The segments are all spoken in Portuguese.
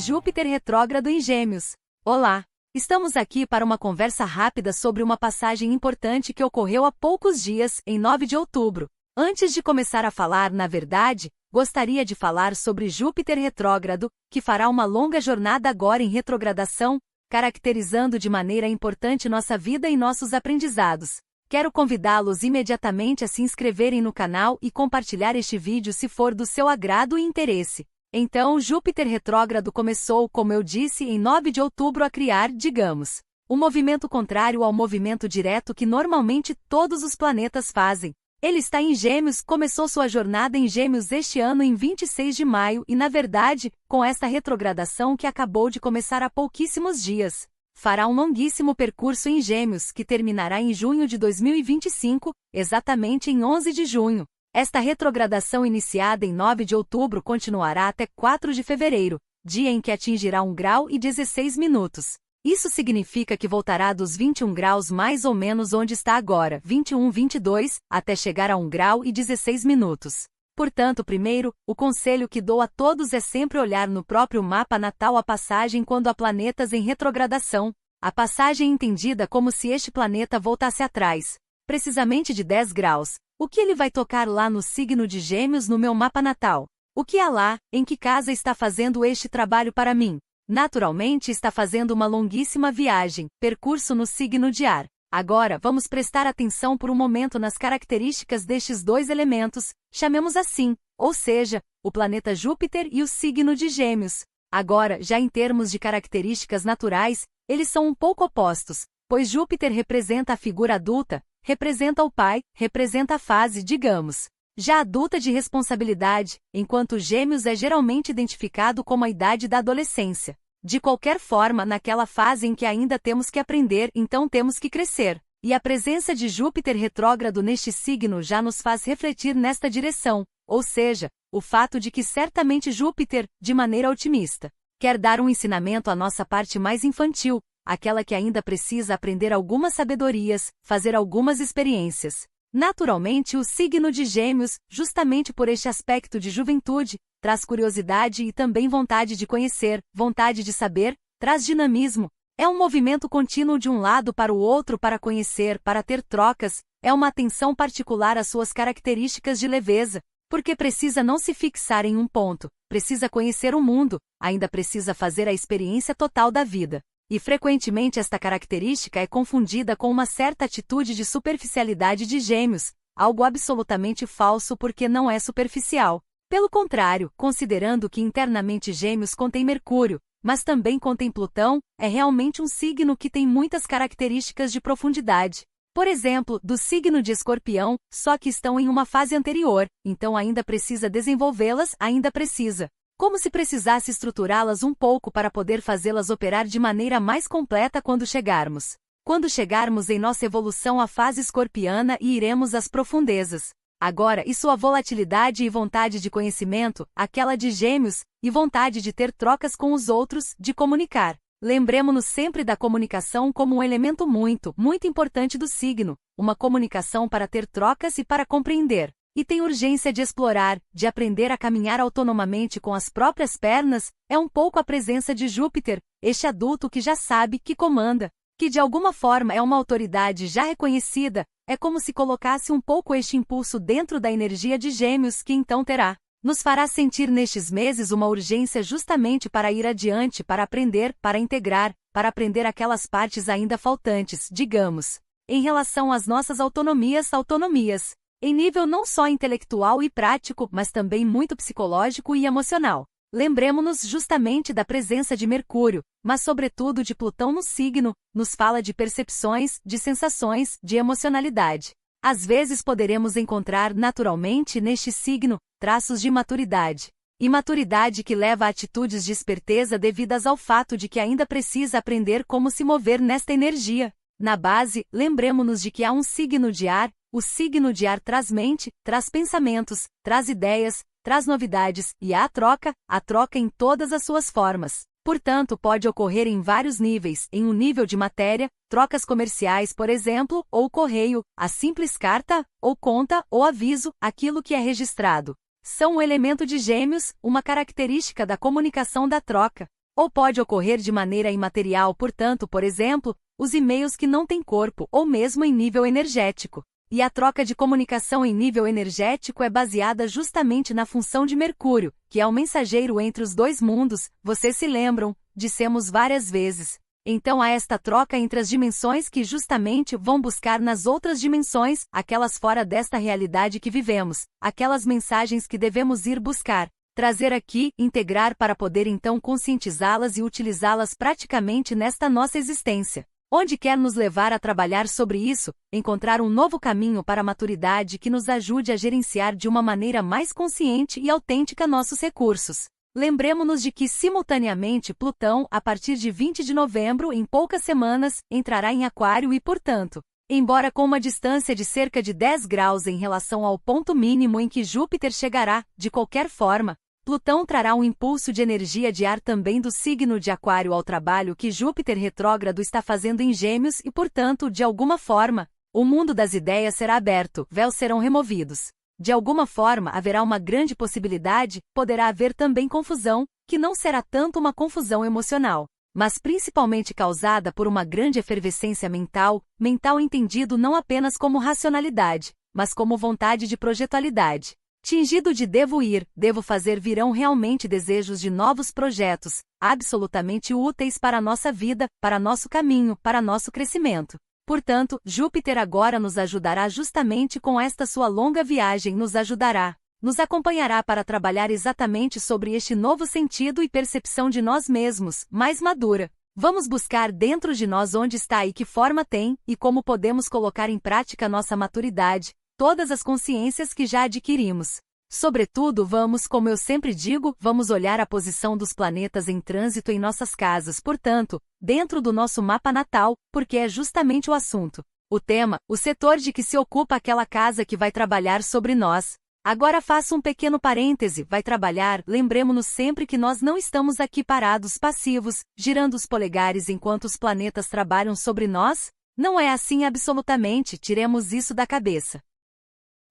Júpiter retrógrado em Gêmeos. Olá! Estamos aqui para uma conversa rápida sobre uma passagem importante que ocorreu há poucos dias, em 9 de outubro. Antes de começar a falar, na verdade, gostaria de falar sobre Júpiter retrógrado, que fará uma longa jornada agora em retrogradação, caracterizando de maneira importante nossa vida e nossos aprendizados. Quero convidá-los imediatamente a se inscreverem no canal e compartilhar este vídeo se for do seu agrado e interesse. Então, Júpiter retrógrado começou, como eu disse, em 9 de outubro a criar, digamos, um movimento contrário ao movimento direto que normalmente todos os planetas fazem. Ele está em Gêmeos, começou sua jornada em Gêmeos este ano em 26 de maio e, na verdade, com esta retrogradação que acabou de começar há pouquíssimos dias, fará um longuíssimo percurso em Gêmeos que terminará em junho de 2025, exatamente em 11 de junho. Esta retrogradação iniciada em 9 de outubro continuará até 4 de fevereiro, dia em que atingirá 1 grau e 16 minutos. Isso significa que voltará dos 21 graus mais ou menos onde está agora, 21-22, até chegar a 1 grau e 16 minutos. Portanto, primeiro, o conselho que dou a todos é sempre olhar no próprio mapa natal a passagem quando há planetas em retrogradação. A passagem entendida como se este planeta voltasse atrás, precisamente de 10 graus. O que ele vai tocar lá no signo de Gêmeos no meu mapa natal? O que há lá, em que casa está fazendo este trabalho para mim? Naturalmente está fazendo uma longuíssima viagem, percurso no signo de ar. Agora, vamos prestar atenção por um momento nas características destes dois elementos, chamemos assim, ou seja, o planeta Júpiter e o signo de Gêmeos. Agora, já em termos de características naturais, eles são um pouco opostos, pois Júpiter representa a figura adulta, representa o pai, representa a fase, digamos, já adulta de responsabilidade, enquanto Gêmeos é geralmente identificado como a idade da adolescência. De qualquer forma, naquela fase em que ainda temos que aprender, então temos que crescer. E a presença de Júpiter retrógrado neste signo já nos faz refletir nesta direção, ou seja, o fato de que certamente Júpiter, de maneira otimista, quer dar um ensinamento à nossa parte mais infantil, aquela que ainda precisa aprender algumas sabedorias, fazer algumas experiências. Naturalmente, o signo de Gêmeos, justamente por este aspecto de juventude, traz curiosidade e também vontade de conhecer, vontade de saber, traz dinamismo. É um movimento contínuo de um lado para o outro para conhecer, para ter trocas, é uma atenção particular às suas características de leveza, porque precisa não se fixar em um ponto, precisa conhecer o mundo, ainda precisa fazer a experiência total da vida. E frequentemente esta característica é confundida com uma certa atitude de superficialidade de Gêmeos, algo absolutamente falso porque não é superficial. Pelo contrário, considerando que internamente Gêmeos contém Mercúrio, mas também contém Plutão, é realmente um signo que tem muitas características de profundidade. Por exemplo, do signo de Escorpião, só que estão em uma fase anterior, então ainda precisa desenvolvê-las, ainda precisa. Como se precisasse estruturá-las um pouco para poder fazê-las operar de maneira mais completa quando chegarmos. Quando chegarmos em nossa evolução à fase escorpiana e iremos às profundezas. Agora, e sua volatilidade e vontade de conhecimento, aquela de Gêmeos, e vontade de ter trocas com os outros, de comunicar. Lembremos-nos sempre da comunicação como um elemento muito, muito importante do signo, uma comunicação para ter trocas e para compreender. E tem urgência de explorar, de aprender a caminhar autonomamente com as próprias pernas, é um pouco a presença de Júpiter, este adulto que já sabe, que comanda, que de alguma forma é uma autoridade já reconhecida, é como se colocasse um pouco este impulso dentro da energia de Gêmeos que então terá. Nos fará sentir nestes meses uma urgência justamente para ir adiante, para aprender, para integrar, para aprender aquelas partes ainda faltantes, digamos, em relação às nossas autonomias, em nível não só intelectual e prático, mas também muito psicológico e emocional. Lembremos-nos justamente da presença de Mercúrio, mas sobretudo de Plutão no signo, nos fala de percepções, de sensações, de emocionalidade. Às vezes poderemos encontrar naturalmente neste signo traços de maturidade. E maturidade que leva a atitudes de esperteza devidas ao fato de que ainda precisa aprender como se mover nesta energia. Na base, lembremos-nos de que há um signo de ar. O signo de ar traz mente, traz pensamentos, traz ideias, traz novidades, e há a troca em todas as suas formas. Portanto, pode ocorrer em vários níveis, em um nível de matéria, trocas comerciais, por exemplo, ou correio, a simples carta, ou conta, ou aviso, aquilo que é registrado. São um elemento de Gêmeos, uma característica da comunicação da troca. Ou pode ocorrer de maneira imaterial, portanto, por exemplo, os e-mails que não têm corpo, ou mesmo em nível energético. E a troca de comunicação em nível energético é baseada justamente na função de Mercúrio, que é o mensageiro entre os dois mundos, vocês se lembram, dissemos várias vezes. Então há esta troca entre as dimensões que justamente vão buscar nas outras dimensões, aquelas fora desta realidade que vivemos, aquelas mensagens que devemos ir buscar, trazer aqui, integrar para poder então conscientizá-las e utilizá-las praticamente nesta nossa existência. Onde quer nos levar a trabalhar sobre isso, encontrar um novo caminho para a maturidade que nos ajude a gerenciar de uma maneira mais consciente e autêntica nossos recursos. Lembremo-nos de que, simultaneamente, Plutão, a partir de 20 de novembro, em poucas semanas, entrará em Aquário e, portanto, embora com uma distância de cerca de 10 graus em relação ao ponto mínimo em que Júpiter chegará, de qualquer forma, Plutão trará um impulso de energia de ar também do signo de Aquário ao trabalho que Júpiter retrógrado está fazendo em Gêmeos e, portanto, de alguma forma, o mundo das ideias será aberto, véus serão removidos. De alguma forma haverá uma grande possibilidade, poderá haver também confusão, que não será tanto uma confusão emocional, mas principalmente causada por uma grande efervescência mental, mental entendido não apenas como racionalidade, mas como vontade de projetualidade. Tingido de devo ir, devo fazer virão realmente desejos de novos projetos, absolutamente úteis para a nossa vida, para nosso caminho, para nosso crescimento. Portanto, Júpiter agora nos ajudará justamente com esta sua longa viagem, nos acompanhará para trabalhar exatamente sobre este novo sentido e percepção de nós mesmos, mais madura. Vamos buscar dentro de nós onde está e que forma tem, e como podemos colocar em prática nossa maturidade, todas as consciências que já adquirimos. Sobretudo como eu sempre digo, vamos olhar a posição dos planetas em trânsito em nossas casas, portanto, dentro do nosso mapa natal, porque é justamente o assunto. O tema, o setor de que se ocupa aquela casa que vai trabalhar sobre nós. Agora faço um pequeno parêntese, vai trabalhar, lembremo-nos sempre que nós não estamos aqui parados passivos, girando os polegares enquanto os planetas trabalham sobre nós? Não é assim absolutamente, tiremos isso da cabeça.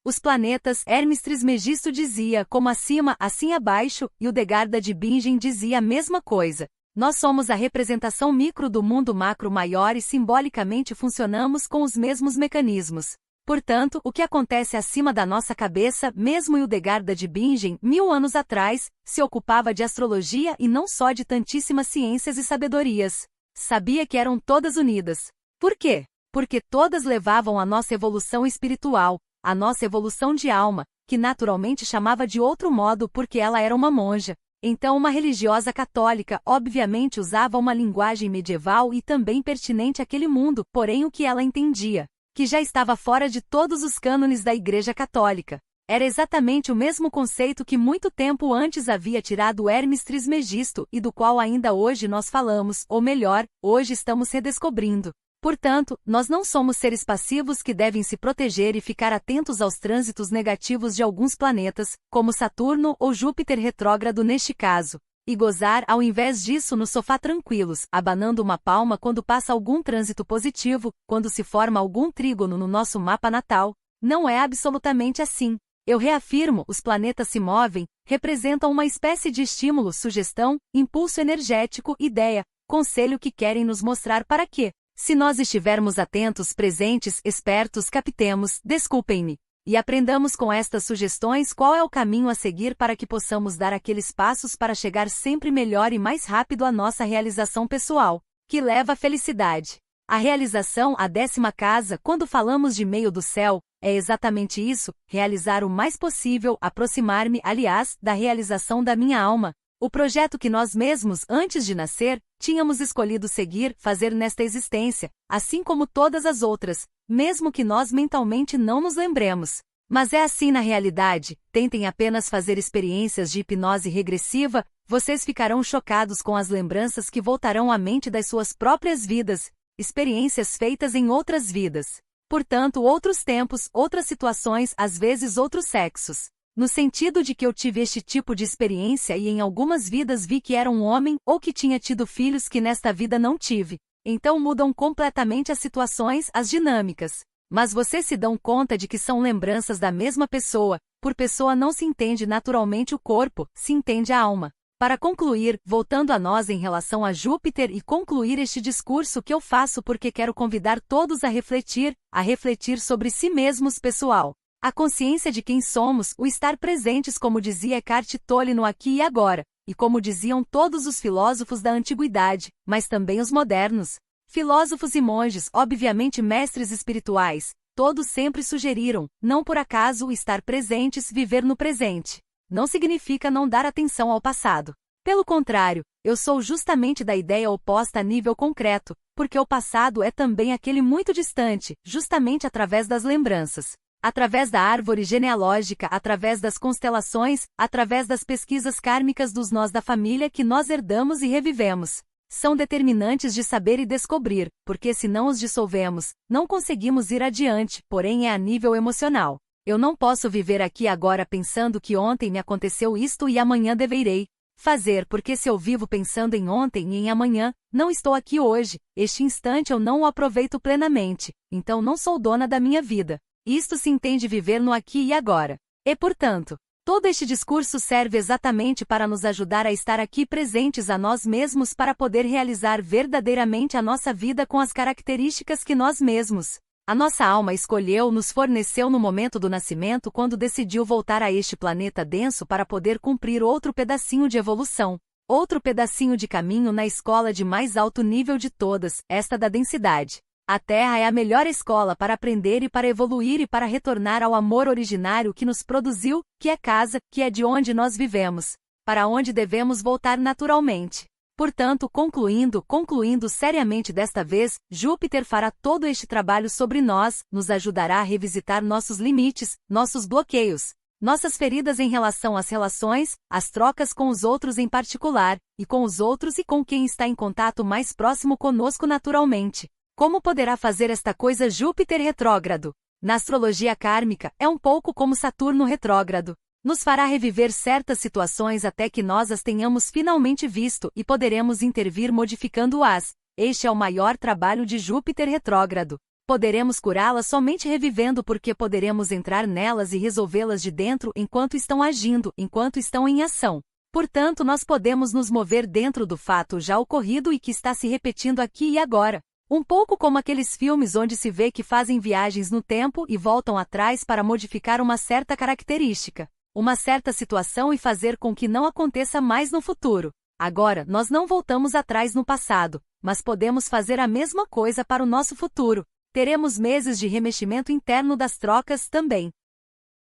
Os planetas, Hermes Trismegisto dizia, como acima, assim abaixo, e o Degarda de Bingen dizia a mesma coisa. Nós somos a representação micro do mundo macro maior e simbolicamente funcionamos com os mesmos mecanismos. Portanto, o que acontece acima da nossa cabeça, mesmo o Degarda de Bingen, 1000 anos atrás, se ocupava de astrologia e não só de tantíssimas ciências e sabedorias. Sabia que eram todas unidas. Por quê? Porque todas levavam à nossa evolução espiritual, a nossa evolução de alma, que naturalmente chamava de outro modo porque ela era uma monja. Então uma religiosa católica obviamente usava uma linguagem medieval e também pertinente àquele mundo, porém o que ela entendia, que já estava fora de todos os cânones da Igreja Católica. Era exatamente o mesmo conceito que muito tempo antes havia tirado Hermes Trismegisto e do qual ainda hoje nós falamos, ou melhor, hoje estamos redescobrindo. Portanto, nós não somos seres passivos que devem se proteger e ficar atentos aos trânsitos negativos de alguns planetas, como Saturno ou Júpiter retrógrado neste caso, e gozar ao invés disso no sofá tranquilos, abanando uma palma quando passa algum trânsito positivo, quando se forma algum trígono no nosso mapa natal. Não é absolutamente assim. Eu reafirmo, os planetas se movem, representam uma espécie de estímulo, sugestão, impulso energético, ideia, conselho que querem nos mostrar para quê. Se nós estivermos atentos, presentes, espertos, captemos, desculpem-me, e aprendamos com estas sugestões qual é o caminho a seguir para que possamos dar aqueles passos para chegar sempre melhor e mais rápido à nossa realização pessoal, que leva à felicidade. A realização, a 10ª casa, quando falamos de meio do céu, é exatamente isso, realizar o mais possível, aproximar-me, aliás, da realização da minha alma. O projeto que nós mesmos, antes de nascer, tínhamos escolhido seguir, fazer nesta existência, assim como todas as outras, mesmo que nós mentalmente não nos lembremos. Mas é assim na realidade, tentem apenas fazer experiências de hipnose regressiva, vocês ficarão chocados com as lembranças que voltarão à mente das suas próprias vidas, experiências feitas em outras vidas. Portanto, outros tempos, outras situações, às vezes outros sexos. No sentido de que eu tive este tipo de experiência e em algumas vidas vi que era um homem ou que tinha tido filhos que nesta vida não tive. Então mudam completamente as situações, as dinâmicas. Mas vocês se dão conta de que são lembranças da mesma pessoa, por pessoa não se entende naturalmente o corpo, se entende a alma. Para concluir, voltando a nós em relação a Júpiter e concluir este discurso que eu faço porque quero convidar todos a refletir sobre si mesmos, pessoal. A consciência de quem somos, o estar presentes, como dizia Eckhart Tolle, no aqui e agora, e como diziam todos os filósofos da antiguidade, mas também os modernos. Filósofos e monges, obviamente mestres espirituais, todos sempre sugeriram, não por acaso, o estar presentes, viver no presente. Não significa não dar atenção ao passado. Pelo contrário, eu sou justamente da ideia oposta a nível concreto, porque o passado é também aquele muito distante, justamente através das lembranças. Através da árvore genealógica, através das constelações, através das pesquisas kármicas dos nós da família que nós herdamos e revivemos. São determinantes de saber e descobrir, porque se não os dissolvemos, não conseguimos ir adiante, porém é a nível emocional. Eu não posso viver aqui agora pensando que ontem me aconteceu isto e amanhã deverei fazer, porque se eu vivo pensando em ontem e em amanhã, não estou aqui hoje, este instante eu não o aproveito plenamente, então não sou dona da minha vida. Isto se entende viver no aqui e agora. E, portanto, todo este discurso serve exatamente para nos ajudar a estar aqui presentes a nós mesmos para poder realizar verdadeiramente a nossa vida com as características que nós mesmos, a nossa alma escolheu, nos forneceu no momento do nascimento quando decidiu voltar a este planeta denso para poder cumprir outro pedacinho de evolução, outro pedacinho de caminho na escola de mais alto nível de todas, esta da densidade. A Terra é a melhor escola para aprender e para evoluir e para retornar ao amor originário que nos produziu, que é casa, que é de onde nós vivemos, para onde devemos voltar naturalmente. Portanto, concluindo seriamente desta vez, Júpiter fará todo este trabalho sobre nós, nos ajudará a revisitar nossos limites, nossos bloqueios, nossas feridas em relação às relações, as trocas com os outros em particular, e com os outros e com quem está em contato mais próximo conosco naturalmente. Como poderá fazer esta coisa Júpiter retrógrado? Na astrologia kármica, é um pouco como Saturno retrógrado. Nos fará reviver certas situações até que nós as tenhamos finalmente visto e poderemos intervir modificando-as. Este é o maior trabalho de Júpiter retrógrado. Poderemos curá-las somente revivendo porque poderemos entrar nelas e resolvê-las de dentro enquanto estão agindo, enquanto estão em ação. Portanto, nós podemos nos mover dentro do fato já ocorrido e que está se repetindo aqui e agora. Um pouco como aqueles filmes onde se vê que fazem viagens no tempo e voltam atrás para modificar uma certa característica, uma certa situação e fazer com que não aconteça mais no futuro. Agora, nós não voltamos atrás no passado, mas podemos fazer a mesma coisa para o nosso futuro. Teremos meses de remeximento interno das trocas também.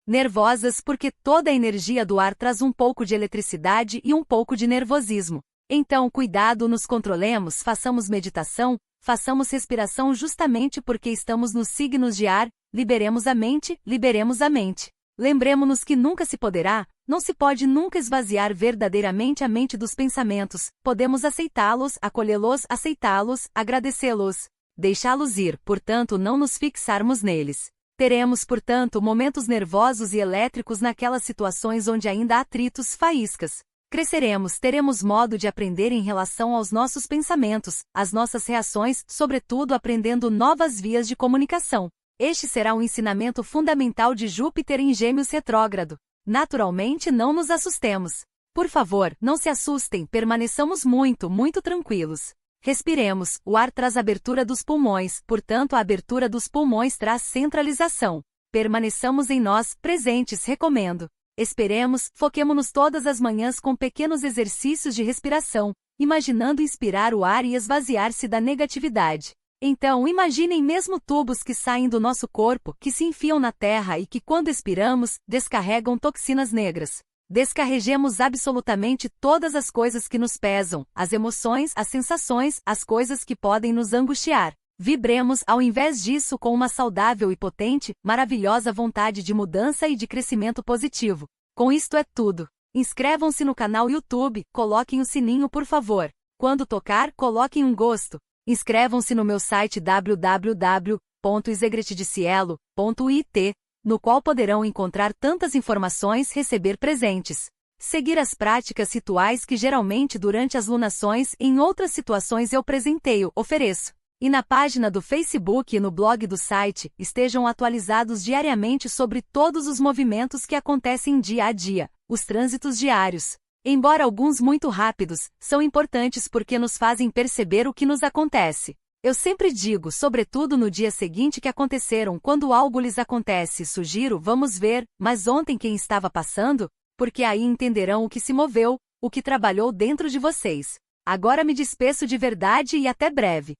Nervosas porque toda a energia do ar traz um pouco de eletricidade e um pouco de nervosismo. Então, cuidado, nos controlemos, façamos meditação, façamos respiração justamente porque estamos nos signos de ar, liberemos a mente, liberemos a mente. Lembremo-nos que nunca se poderá, não se pode nunca esvaziar verdadeiramente a mente dos pensamentos, podemos aceitá-los, acolhê-los, aceitá-los, agradecê-los, deixá-los ir, portanto não nos fixarmos neles. Teremos, portanto, momentos nervosos e elétricos naquelas situações onde ainda há atritos, faíscas. Cresceremos, teremos modo de aprender em relação aos nossos pensamentos, às nossas reações, sobretudo aprendendo novas vias de comunicação. Este será um ensinamento fundamental de Júpiter em Gêmeos retrógrado. Naturalmente, não nos assustemos. Por favor, não se assustem, permaneçamos muito tranquilos. Respiremos, o ar traz abertura dos pulmões, portanto a abertura dos pulmões traz centralização. Permaneçamos em nós, presentes, recomendo. Esperemos, foquemo-nos todas as manhãs com pequenos exercícios de respiração, imaginando inspirar o ar e esvaziar-se da negatividade. Então, imaginem mesmo tubos que saem do nosso corpo, que se enfiam na terra e que, quando expiramos, descarregam toxinas negras. Descarreguemos absolutamente todas as coisas que nos pesam, as emoções, as sensações, as coisas que podem nos angustiar. Vibremos, ao invés disso, com uma saudável e potente, maravilhosa vontade de mudança e de crescimento positivo. Com isto é tudo. Inscrevam-se no canal YouTube, coloquem o sininho por favor. Quando tocar, coloquem um gosto. Inscrevam-se no meu site www.isegretidicielo.it, no qual poderão encontrar tantas informações, receber presentes, seguir as práticas rituais que geralmente durante as lunações em outras situações eu presenteio, ofereço. E na página do Facebook e no blog do site, estejam atualizados diariamente sobre todos os movimentos que acontecem dia a dia, os trânsitos diários. Embora alguns muito rápidos, são importantes porque nos fazem perceber o que nos acontece. Eu sempre digo, sobretudo no dia seguinte que aconteceram, quando algo lhes acontece, sugiro, vamos ver, mas ontem quem estava passando? Porque aí entenderão o que se moveu, o que trabalhou dentro de vocês. Agora me despeço de verdade e até breve.